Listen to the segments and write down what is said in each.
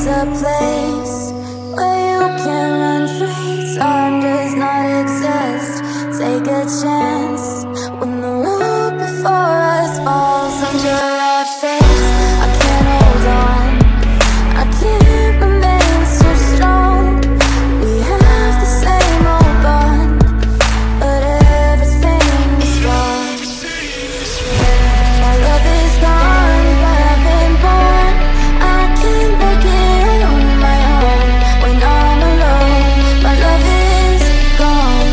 There's a place where you can run free. Time does not exist. Take a chance when the road before us falls under our face. I can't hold on, I can't remain so strong. We have the same old bond, but everything is wrong. My love is gone, but I've been born. I can't make it on my own. When I'm alone, my love is gone.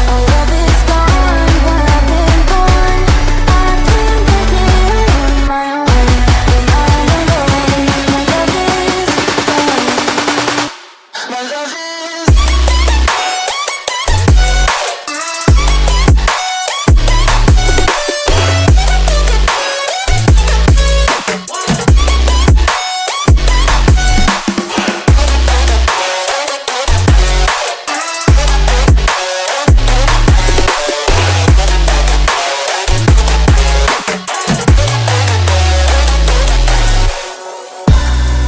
My love is gone, but I've been born. I can't make it on my own. When I'm alone, my love is gone. My love is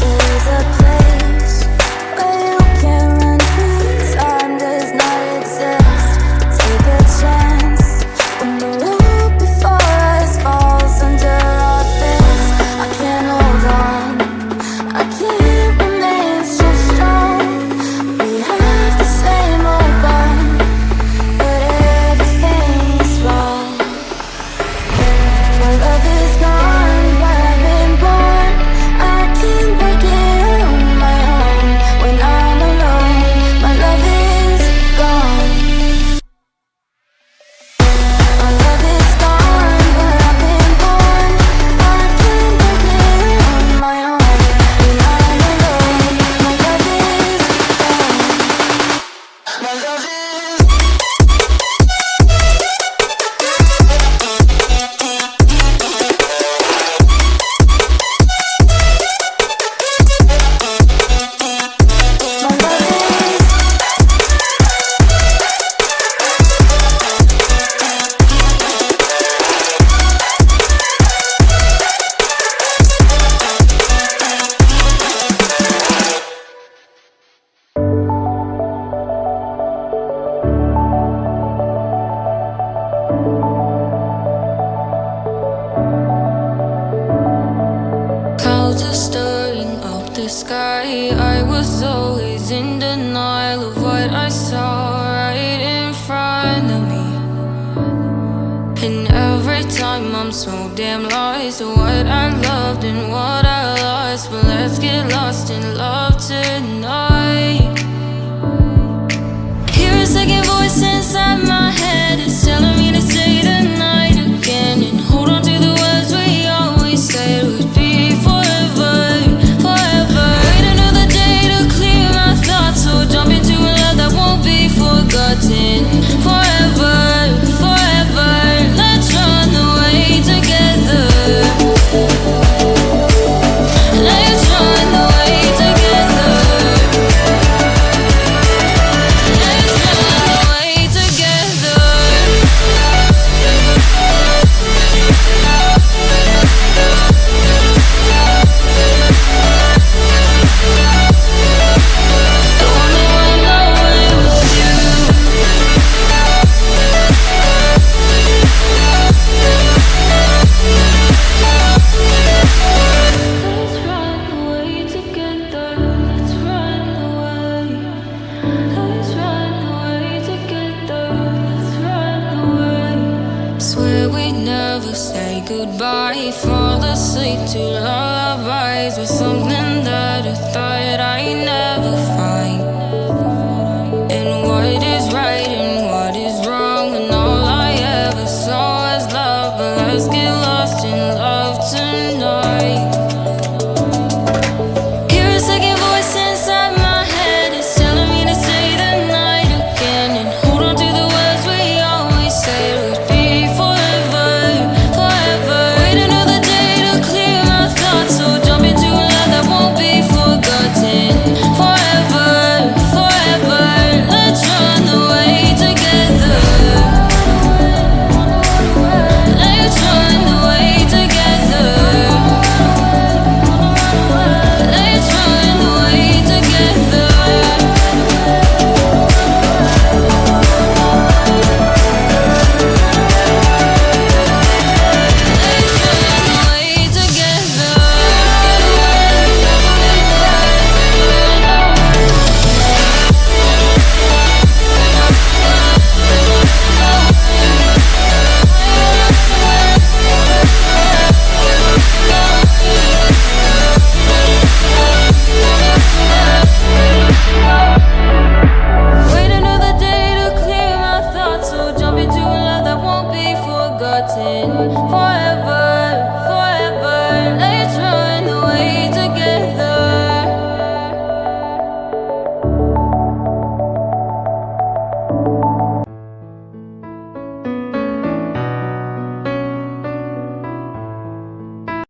There's a place where you can run free. Time does not exist. Take a chance when the road before us falls under our face. I can't hold on, I can't remain so strong. We have the same old bond, but everything's wrong. My love is gone, but I've been born. I can't break it on my own. When I'm alone, my love is gone. My love is gone, but I've been born. I can't break it on my own. When I'm alone, my love is gone. My love is Clouds are stirring up the sky. I was always in denial of what I saw right in front of me. And every time I'm so damn lost to what I loved and what I lost. But let's get lost in love tonight. Hear a second voice inside my head. It's telling me to say tonight again. And hold on to the words we always said would be forever, forever. Wait another day to clear my thoughts. So jump into a love that won't be forgotten. Forever, forever. Let's run away together. Let's run away together. Let's run away together. I wanna run away with you. Let's run away together. Let's run away. Let's run away together. Let's run away. Swear we'd never say goodbye. Fall asleep to lullabies with something that I thought I'd never find. And what is right and what is wrong, and all I ever saw was love. But let's get lost in love tonight. Hear a second voice inside my head. It's telling me to say the night again. And hold on to the words we always said would be forever, forever. Wait another day to clear my thoughts. So jump into a love that won't be forgotten. Forever, forgotten forever.